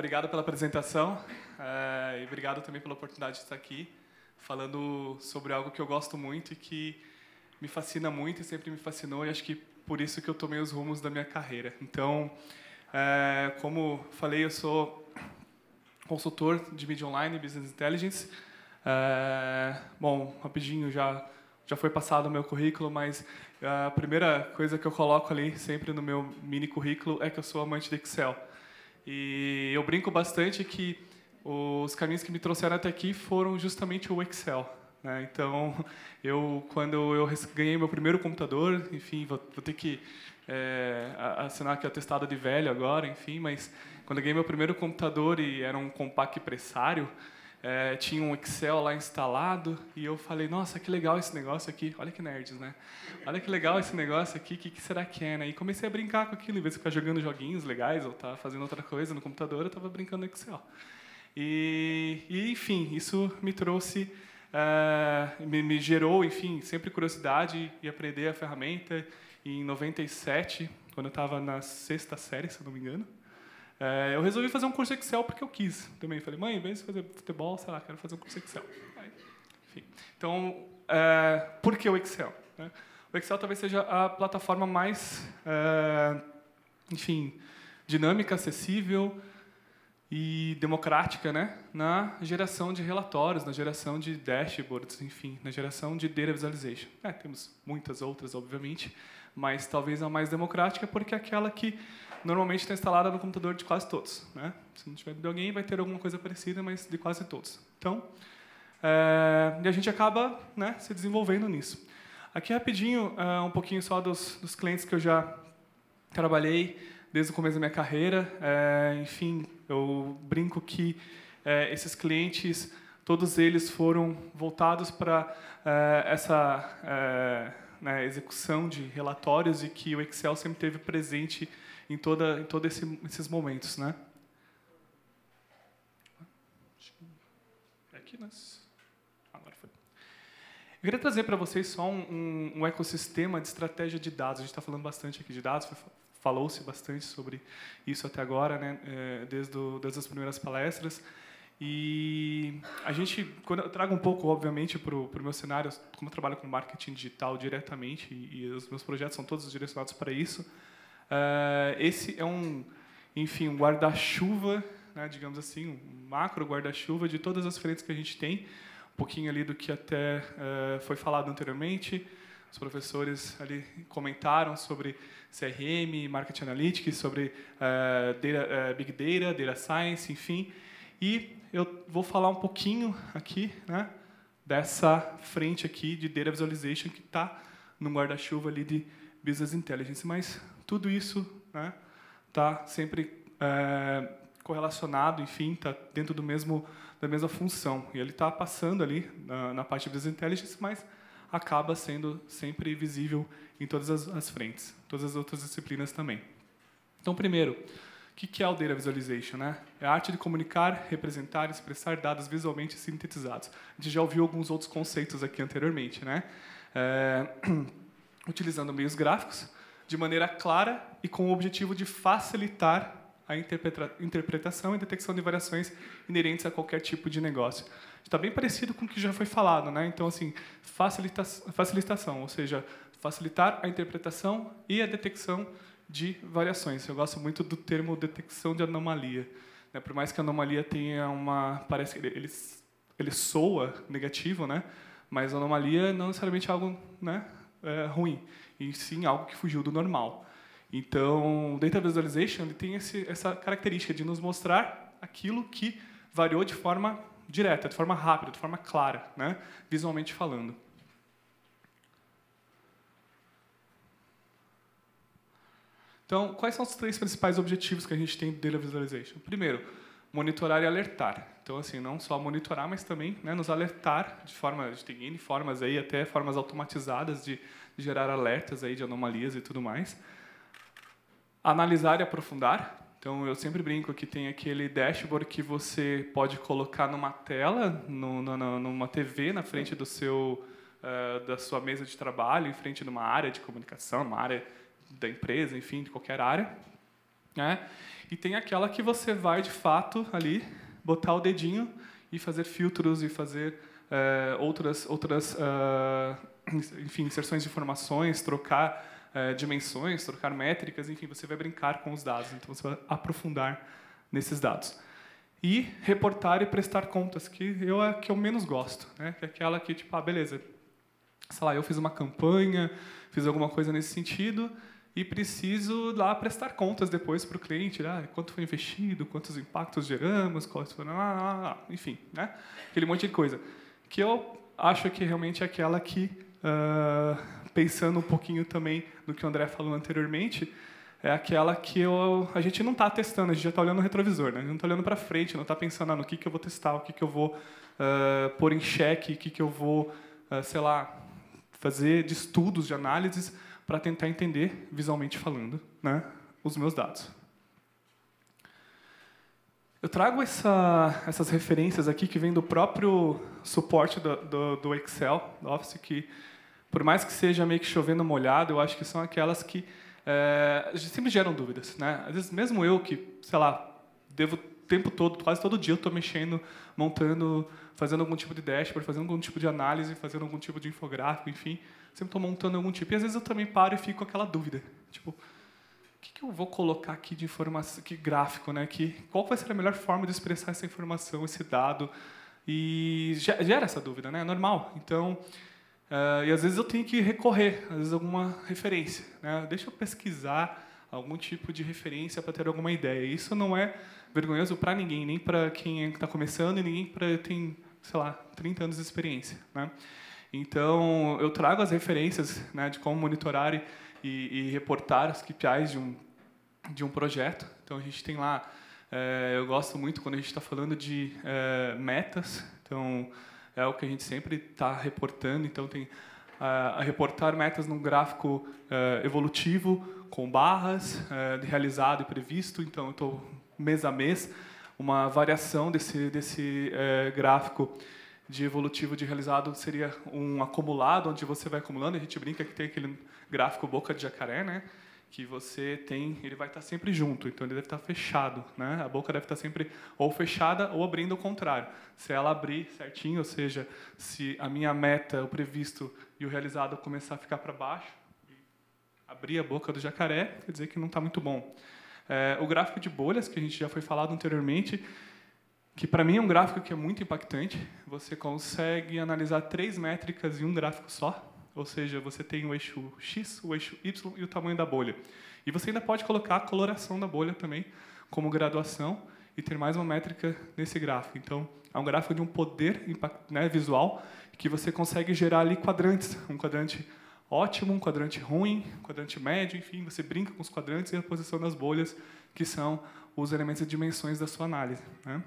obrigado pela apresentação e obrigado também pela oportunidade de estar aqui falando sobre algo que eu gosto muito e que me fascina muito e sempre me fascinou, e acho que por isso que eu tomei os rumos da minha carreira. Então, como falei, eu sou consultor de mídia online e business intelligence. Bom, rapidinho já foi passado o meu currículo, mas a primeira coisa que eu coloco ali sempre no meu mini currículo é que eu sou amante de Excel. E eu brinco bastante que os caminhos que me trouxeram até aqui foram justamente o Excel, né? Então, quando eu ganhei meu primeiro computador, enfim, vou ter que assinar aqui o atestado de velho agora, enfim, mas quando eu ganhei meu primeiro computador e era um compact pressário, tinha um Excel lá instalado e eu falei, nossa, que legal esse negócio aqui. Olha que nerds, né? Olha que legal esse negócio aqui, o que será que é, né? E comecei a brincar com aquilo, em vez de ficar jogando joguinhos legais ou estar fazendo outra coisa no computador, eu estava brincando no Excel. E enfim, isso me trouxe, me gerou, enfim, sempre curiosidade e aprender a ferramenta. E em 97, quando eu estava na 6ª série, se eu não me engano, eu resolvi fazer um curso Excel porque eu quis. Também falei, mãe, em vez de fazer futebol, sei lá, quero fazer um curso Excel. Aí, enfim. Então, por que o Excel, né? O Excel talvez seja a plataforma mais, enfim, dinâmica, acessível e democrática, né, na geração de relatórios, na geração de dashboards, enfim, na geração de data visualization. Temos muitas outras, obviamente, mas talvez a mais democrática porque é aquela que normalmente está instalada no computador de quase todos, né? Se não tiver de alguém, vai ter alguma coisa parecida, mas de quase todos. Então, e a gente acaba, né, se desenvolvendo nisso. Aqui, rapidinho, um pouquinho só dos clientes que eu já trabalhei desde o começo da minha carreira. Enfim, eu brinco que esses clientes, todos eles foram voltados para essa execução de relatórios e que o Excel sempre teve presente em todos esses momentos, né? Aqui agora foi. Eu queria trazer para vocês só um ecossistema de estratégia de dados. A gente está falando bastante aqui de dados, falou-se bastante sobre isso até agora, né? Desde as primeiras palestras. E a gente, quando eu trago um pouco, obviamente, para o meu cenário, como eu trabalho com marketing digital diretamente e os meus projetos são todos direcionados para isso. Esse é enfim, um guarda-chuva, né, digamos assim, um macro guarda-chuva de todas as frentes que a gente tem, um pouquinho ali do que até foi falado anteriormente. Os professores ali comentaram sobre CRM, Marketing Analytics, sobre Big Data, Data Science, enfim. E eu vou falar um pouquinho aqui, né, dessa frente aqui de Data Visualization que está no guarda-chuva ali de Business Intelligence, mas tudo isso, né, tá sempre correlacionado, enfim, está dentro da mesma função. E ele está passando ali na parte de Business Intelligence, mas acaba sendo sempre visível em todas as frentes, todas as outras disciplinas também. Então, primeiro, o que é o Data Visualization, né? É a arte de comunicar, representar e expressar dados visualmente sintetizados. A gente já ouviu alguns outros conceitos aqui anteriormente, né? Utilizando meios gráficos, de maneira clara e com o objetivo de facilitar a interpretação e detecção de variações inerentes a qualquer tipo de negócio. Está bem parecido com o que já foi falado, né? Então, assim, facilitação, ou seja, facilitar a interpretação e a detecção de variações. Eu gosto muito do termo detecção de anomalia, né? Por mais que a anomalia tenha parece que ele soa negativo, né? Mas a anomalia não necessariamente é algo, né, ruim, e sim algo que fugiu do normal. Então, o Data Visualization ele tem essa característica de nos mostrar aquilo que variou de forma direta, de forma rápida, de forma clara, né, visualmente falando. Então, quais são os 3 principais objetivos que a gente tem do Data Visualization? Primeiro, monitorar e alertar. Então, assim, não só monitorar, mas também, né, nos alertar de forma, a gente tem N formas aí, até formas automatizadas de gerar alertas aí de anomalias e tudo mais. Analisar e aprofundar. Então, eu sempre brinco que tem aquele dashboard que você pode colocar numa tela, numa TV, na frente da sua mesa de trabalho, em frente de uma área de comunicação, uma área da empresa, enfim, de qualquer área. né? E tem aquela que você vai, de fato, ali, botar o dedinho e fazer filtros e fazer outras enfim, inserções de informações, trocar dimensões, trocar métricas, enfim, você vai brincar com os dados, então você vai aprofundar nesses dados. E reportar e prestar contas, que é a que eu menos gosto, né? Que é aquela que, tipo, beleza, sei lá, eu fiz uma campanha, fiz alguma coisa nesse sentido e preciso lá prestar contas depois para o cliente, quanto foi investido, quantos impactos geramos, enfim, né? Aquele monte de coisa. Que eu acho que realmente é aquela que, pensando um pouquinho também no que o André falou anteriormente, é aquela que a gente não está testando, a gente já está olhando no retrovisor, né? A gente não está olhando para frente, não está pensando no que eu vou testar, o que eu vou pôr em xeque, o que eu vou, sei lá, fazer de estudos, de análises, para tentar entender, visualmente falando, né, os meus dados. Eu trago essas referências aqui que vêm do próprio suporte do Excel, do Office, que, por mais que seja meio que chovendo molhado, eu acho que são aquelas que sempre geram dúvidas, né? Às vezes, mesmo eu que, sei lá, devo o tempo todo, quase todo dia, eu estou mexendo, montando, fazendo algum tipo de dashboard, fazendo algum tipo de análise, fazendo algum tipo de infográfico, enfim, sempre estou montando algum tipo. E às vezes eu também paro e fico com aquela dúvida, tipo, o que eu vou colocar aqui de informação, que gráfico, né? Qual vai ser a melhor forma de expressar essa informação, esse dado? E gera essa dúvida, né? É normal. Então, e às vezes eu tenho que recorrer, às vezes alguma referência, né? Deixa eu pesquisar algum tipo de referência para ter alguma ideia. Isso não é vergonhoso para ninguém, nem para quem está começando e ninguém para tem, sei lá, 30 anos de experiência, né? Então, eu trago as referências, né, de como monitorar e reportar os KPIs de um projeto. Então, a gente tem lá, eu gosto muito quando a gente está falando de metas, então, é o que a gente sempre está reportando. Então, tem a reportar metas num gráfico evolutivo, com barras, de realizado e previsto. Então, eu estou mês a mês, uma variação desse gráfico de evolutivo de realizado seria um acumulado, onde você vai acumulando. A gente brinca que tem aquele gráfico boca de jacaré, né? Que você tem, ele vai estar sempre junto, então ele deve estar fechado, né? A boca deve estar sempre ou fechada ou abrindo ao contrário. Se ela abrir certinho, ou seja, se a minha meta, o previsto e o realizado começar a ficar para baixo, abrir a boca do jacaré, quer dizer que não está muito bom. O gráfico de bolhas, que a gente já foi falado anteriormente, que para mim é um gráfico que é muito impactante. Você consegue analisar 3 métricas em um gráfico só, ou seja, você tem o eixo X, o eixo Y e o tamanho da bolha. E você ainda pode colocar a coloração da bolha também como graduação e ter mais uma métrica nesse gráfico. Então, é um gráfico de um poder visual que você consegue gerar ali quadrantes. Um quadrante ótimo, um quadrante ruim, um quadrante médio, enfim, você brinca com os quadrantes e a posição das bolhas, que são os elementos e dimensões da sua análise, né?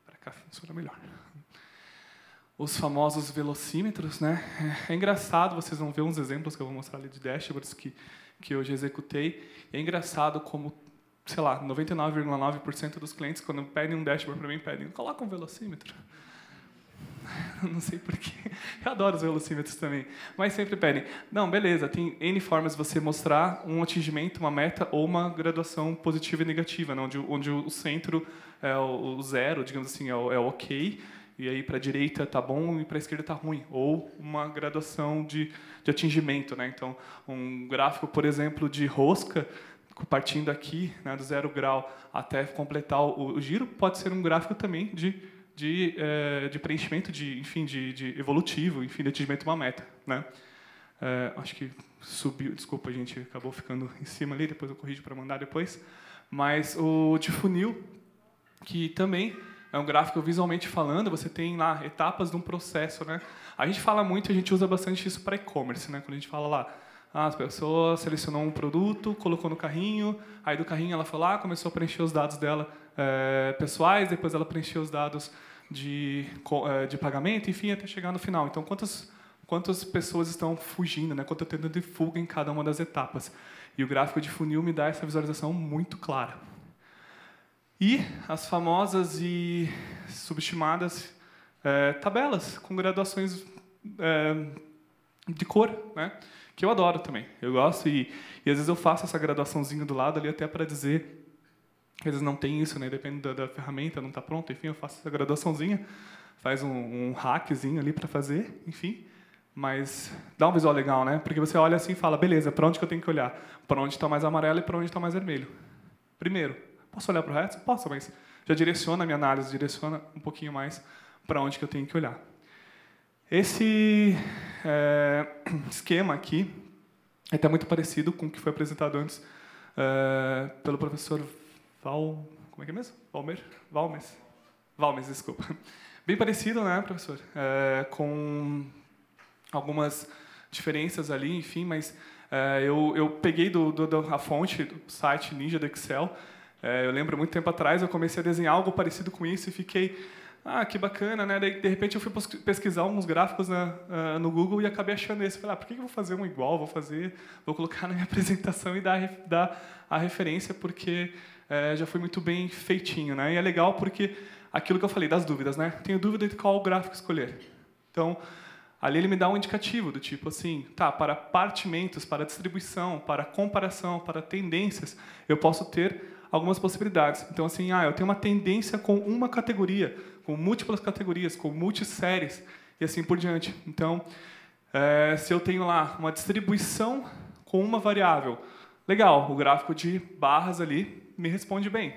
Para cá funciona melhor. Os famosos velocímetros, né? É engraçado, vocês vão ver uns exemplos que eu vou mostrar ali de dashboards que eu já executei. É engraçado como, sei lá, 99,9% dos clientes, quando pedem um dashboard para mim, pedem, coloca um velocímetro. Não sei porquê. Eu adoro os velocímetros também. Mas sempre pedem. Não, beleza, tem N formas de você mostrar um atingimento, uma meta ou uma graduação positiva e negativa, né? Onde o centro é o zero, digamos assim, é o ok, e aí para a direita está bom e para a esquerda está ruim. Ou uma graduação de atingimento, né? Então, um gráfico, por exemplo, de rosca, partindo aqui, né, do 0 grau até completar o giro, pode ser um gráfico também de preenchimento, enfim, de evolutivo, enfim, de atingimento de uma meta, né? Acho que subiu, desculpa, gente, acabou ficando em cima ali, depois eu corrijo para mandar depois. Mas o de funil, que também é um gráfico visualmente falando, você tem lá etapas de um processo, né? A gente fala muito, a gente usa bastante isso para e-commerce, né? Quando a gente fala lá, as pessoas selecionou um produto, colocou no carrinho, aí do carrinho ela foi lá, começou a preencher os dados dela pessoais, depois ela preencheu os dados de pagamento, enfim, até chegar no final. Então, quantas pessoas estão fugindo, né? Quanto tempo de fuga em cada uma das etapas. E o gráfico de funil me dá essa visualização muito clara. E as famosas e subestimadas tabelas com graduações de cor, né? que eu adoro também. Eu gosto e às vezes eu faço essa graduaçãozinha do lado ali até para dizer que às vezes não tem isso, né? Depende da ferramenta, não está pronta, enfim, eu faço essa graduaçãozinha, faz um hackzinho ali para fazer, enfim, mas dá um visual legal, né? Porque você olha assim e fala, beleza, para onde que eu tenho que olhar? Para onde está mais amarelo e para onde está mais vermelho. Primeiro, posso olhar para o resto? Posso, mas já direciona a minha análise, direciona um pouquinho mais para onde que eu tenho que olhar. Esse esquema aqui é até muito parecido com o que foi apresentado antes pelo professor como é que é mesmo? Valmes, desculpa. Bem parecido, né, professor? Com algumas diferenças ali, enfim, mas eu peguei a fonte do site Ninja do Excel. Eu lembro, muito tempo atrás, eu comecei a desenhar algo parecido com isso e fiquei, que bacana, né? Daí, de repente, eu fui pesquisar alguns gráficos no Google e acabei achando esse. Falei, por que eu vou fazer um igual? Vou colocar na minha apresentação e dar a referência, porque já foi muito bem feitinho, né? E é legal porque aquilo que eu falei das dúvidas, né? Tenho dúvida de qual gráfico escolher. Então, ali ele me dá um indicativo do tipo assim, para partimentos, para distribuição, para comparação, para tendências, eu posso ter algumas possibilidades. Então, assim, eu tenho uma tendência com uma categoria, com múltiplas categorias, com multisséries, e assim por diante. Então, se eu tenho lá uma distribuição com uma variável, legal, o gráfico de barras ali me responde bem.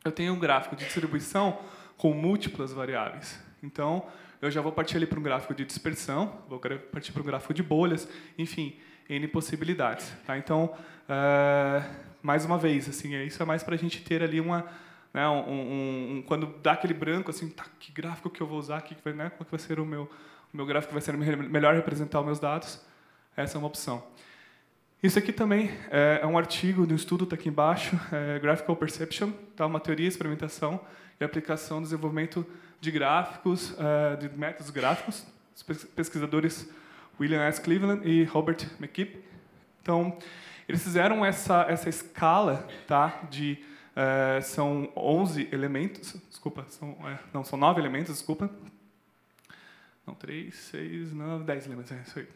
Eu tenho um gráfico de distribuição com múltiplas variáveis. Então, eu já vou partir ali para um gráfico de dispersão, vou partir para um gráfico de bolhas, enfim, N possibilidades. Tá? Então, mais uma vez, assim, isso é mais para a gente ter ali quando dá aquele branco, assim, que gráfico que eu vou usar, qual que vai ser o meu gráfico que vai ser melhor representar os meus dados? Essa é uma opção. Isso aqui também é um artigo do estudo, está aqui embaixo, Graphical Perception, tá? Uma teoria, experimentação e aplicação do desenvolvimento de gráficos, de métodos gráficos, os pesquisadores William S. Cleveland e Robert McKeep. Então, eles fizeram essa escala, tá? São 11 elementos, desculpa, são 9 elementos, desculpa. Não, 3, 6, 9, 10 elementos, é isso aí.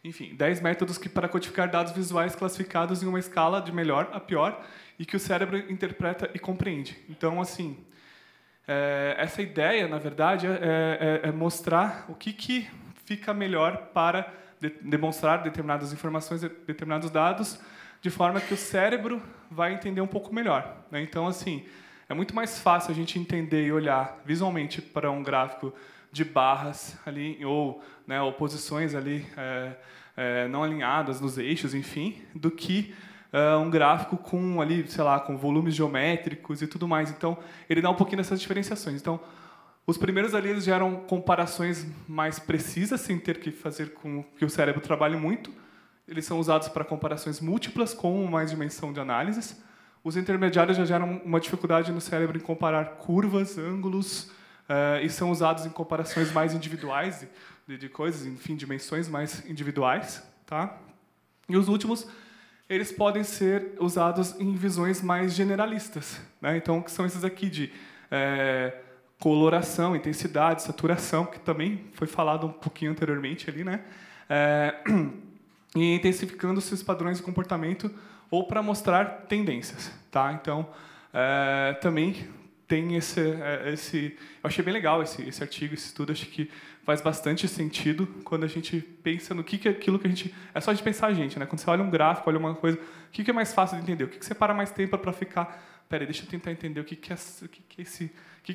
Enfim, 10 métodos para codificar dados visuais classificados em uma escala de melhor a pior e que o cérebro interpreta e compreende. Então, assim, essa ideia, na verdade, é mostrar o que fica melhor para demonstrar determinadas informações, determinados dados, de forma que o cérebro vai entender um pouco melhor, né? Então, assim, é muito mais fácil a gente entender e olhar visualmente para um gráfico de barras ali, ou posições ali não alinhadas nos eixos, enfim, do que um gráfico com ali, sei lá, com volumes geométricos e tudo mais. Então, ele dá um pouquinho dessas diferenciações. Então, os primeiros ali eles geram comparações mais precisas, sem ter que fazer com que o cérebro trabalhe muito. Eles são usados para comparações múltiplas com mais dimensão de análises. Os intermediários já geram uma dificuldade no cérebro em comparar curvas, ângulos, e são usados em comparações mais individuais de coisas, enfim, dimensões mais individuais, tá? E os últimos, eles podem ser usados em visões mais generalistas, né? Então, que são esses aqui de coloração, intensidade, saturação, que também foi falado um pouquinho anteriormente ali, né? E intensificando esses padrões de comportamento ou para mostrar tendências, tá? Então, também tem eu achei bem legal esse artigo, esse estudo, acho que faz bastante sentido quando a gente pensa no que é aquilo que a gente... É só de pensar a gente, né? Quando você olha um gráfico, olha uma coisa, o que é mais fácil de entender? O que você para mais tempo para ficar... Peraí, deixa eu tentar entender o que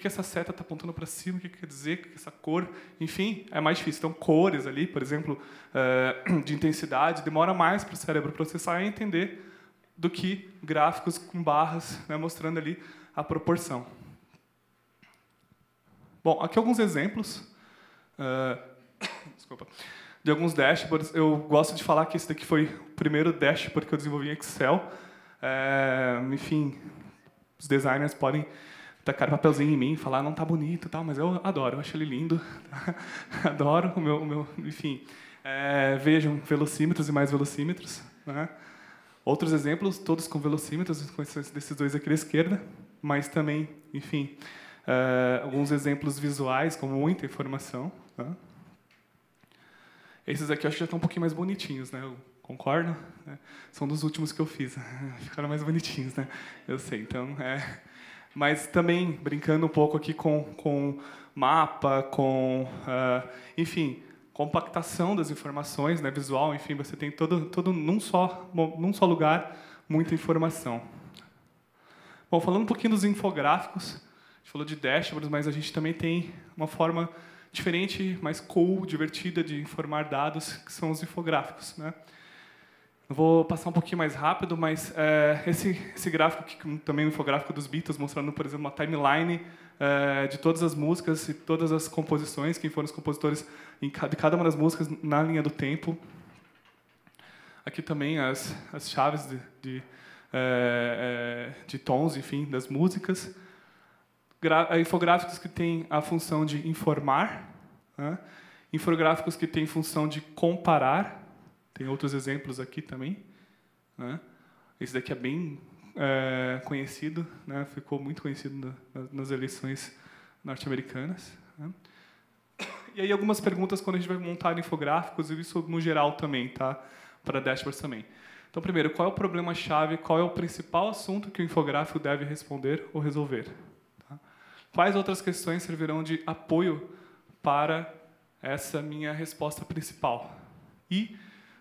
essa seta está apontando para cima, o que quer dizer, o que essa cor... Enfim, é mais difícil. Então, cores ali, por exemplo, de intensidade, demora mais para o cérebro processar e entender do que gráficos com barras, né, mostrando ali a proporção. Bom, aqui alguns exemplos desculpa, de alguns dashboards. Eu gosto de falar que esse daqui foi o primeiro dashboard que eu desenvolvi em Excel. Enfim, os designers podem tacar papelzinho em mim e falar não está bonito, tal, mas eu adoro, eu acho ele lindo. Adoro o meu enfim. Vejam velocímetros e mais velocímetros, né? Outros exemplos, todos com velocímetros, com desses dois aqui da esquerda, mas também, enfim, alguns exemplos visuais com muita informação, né? Esses aqui eu acho que já estão um pouquinho mais bonitinhos, né? Eu concordo? São dos últimos que eu fiz. Ficaram mais bonitinhos, né? Eu sei, então... Mas também brincando um pouco aqui com mapa, enfim, compactação das informações, né? Visual, enfim, você tem todo num só lugar, muita informação. Bom, falando um pouquinho dos infográficos, a gente falou de dashboards, mas a gente também tem uma forma diferente, mais cool, divertida de informar dados, que são os infográficos, né? Eu vou passar um pouquinho mais rápido, mas esse gráfico, que também é um infográfico dos Beatles, mostrando, por exemplo, uma timeline de todas as músicas e todas as composições, quem foram os compositores de cada uma das músicas na linha do tempo. Aqui também as chaves de tons, enfim, das músicas. Infográficos que têm a função de informar, né? Infográficos que têm função de comparar. Tem outros exemplos aqui também, né? Esse daqui é bem conhecido, né? Ficou muito conhecido nas eleições norte-americanas, né? E aí algumas perguntas quando a gente vai montar infográficos, e isso no geral também, tá? Para dashboards também. Então, primeiro, qual é o problema-chave, qual é o principal assunto que o infográfico deve responder ou resolver? Tá? Quais outras questões servirão de apoio para essa minha resposta principal? E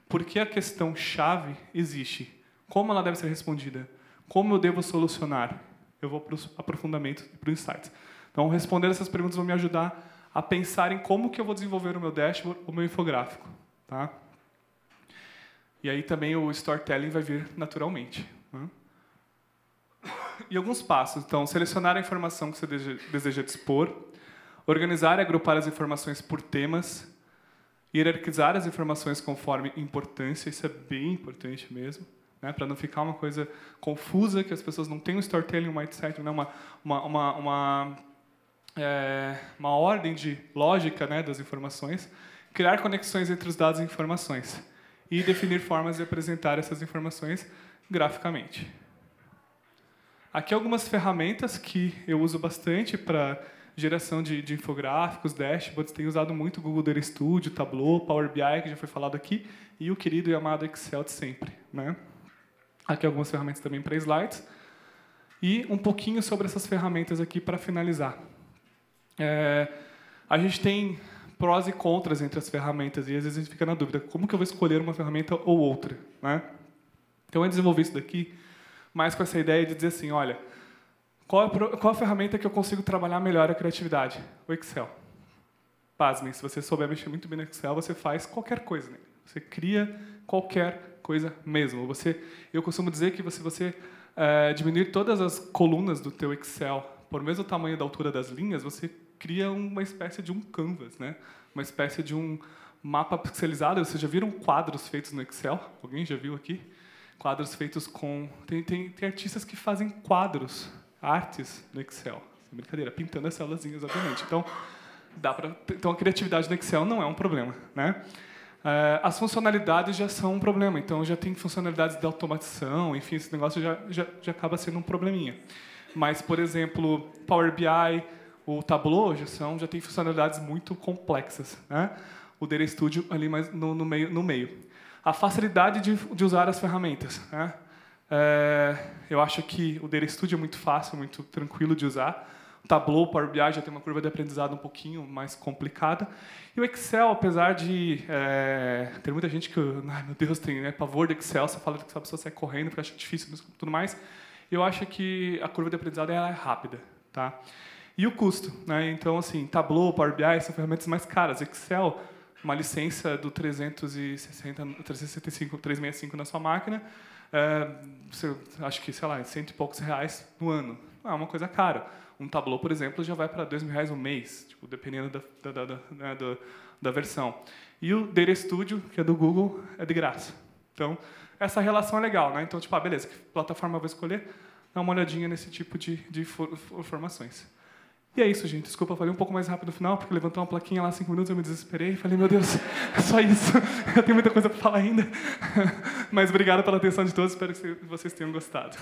por que a questão-chave existe? Como ela deve ser respondida? Como eu devo solucionar? Eu vou para o aprofundamento e para o insights. Então, responder essas perguntas vão me ajudar a pensar em como que eu vou desenvolver o meu dashboard, o meu infográfico. Tá? E aí também o storytelling vai vir naturalmente. Né? E alguns passos. Então, selecionar a informação que você deseja dispor, organizar e agrupar as informações por temas, hierarquizar as informações conforme importância, isso é bem importante mesmo, né? Para não ficar uma coisa confusa, que as pessoas não têm um storytelling, um mindset, né? Uma ordem de lógica, né, das informações, criar conexões entre os dados e informações e definir formas de apresentar essas informações graficamente. Aqui algumas ferramentas que eu uso bastante para geração de infográficos, dashboards. Tenho usado muito o Google Data Studio, Tableau, Power BI, que já foi falado aqui, e o querido e amado Excel de sempre, né? Aqui algumas ferramentas também para slides. E um pouquinho sobre essas ferramentas aqui para finalizar. A gente tem prós e contras entre as ferramentas, e às vezes a gente fica na dúvida, como que eu vou escolher uma ferramenta ou outra, né? Então eu desenvolvi isso daqui mais com essa ideia de dizer assim, olha, qual a ferramenta que eu consigo trabalhar melhor a criatividade? O Excel. Pasmem, se você souber mexer muito bem no Excel, você faz qualquer coisa nele. Você cria qualquer coisa mesmo. Eu costumo dizer que se você diminuir todas as colunas do teu Excel por mesmo tamanho da altura das linhas, você cria uma espécie de um canvas, né? Uma espécie de um mapa pixelizado. Vocês já viram quadros feitos no Excel? Alguém já viu aqui? Quadros feitos com... Tem artistas que fazem quadros, artes no Excel. Brincadeira, pintando as célulazinhas, obviamente. Então, então, a criatividade no Excel não é um problema, né? As funcionalidades já são um problema. Então, já tem funcionalidades de automatização, enfim, esse negócio já acaba sendo um probleminha. Mas, por exemplo, Power BI, o Tableau já tem funcionalidades muito complexas, né? O Data Studio ali mais no meio. A facilidade de usar as ferramentas, né? Eu acho que o Data Studio é muito fácil, muito tranquilo de usar. O Tableau, o Power BI já tem uma curva de aprendizado um pouquinho mais complicada. E o Excel, apesar de ter muita gente que, ai meu Deus, tem, né, pavor do Excel, você fala que a pessoa sai correndo porque acha difícil e tudo mais, eu acho que a curva de aprendizado é rápida, tá? E o custo, né? Então, assim, Tableau, Power BI são ferramentas mais caras. Excel, uma licença do 365 na sua máquina, acho que, sei lá, R$100 e poucos no ano. É uma coisa cara. Um Tableau, por exemplo, já vai para R$2.000 um mês, tipo, dependendo da versão. E o Data Studio, que é do Google, é de graça. Então, essa relação é legal, né? Então, tipo, beleza, que plataforma eu vou escolher? Dá uma olhadinha nesse tipo de informações. E é isso, gente. Desculpa, eu falei um pouco mais rápido no final, porque levantou uma plaquinha lá 5 minutos, eu me desesperei e falei, meu Deus, é só isso. Eu tenho muita coisa para falar ainda. Mas obrigado pela atenção de todos, espero que vocês tenham gostado.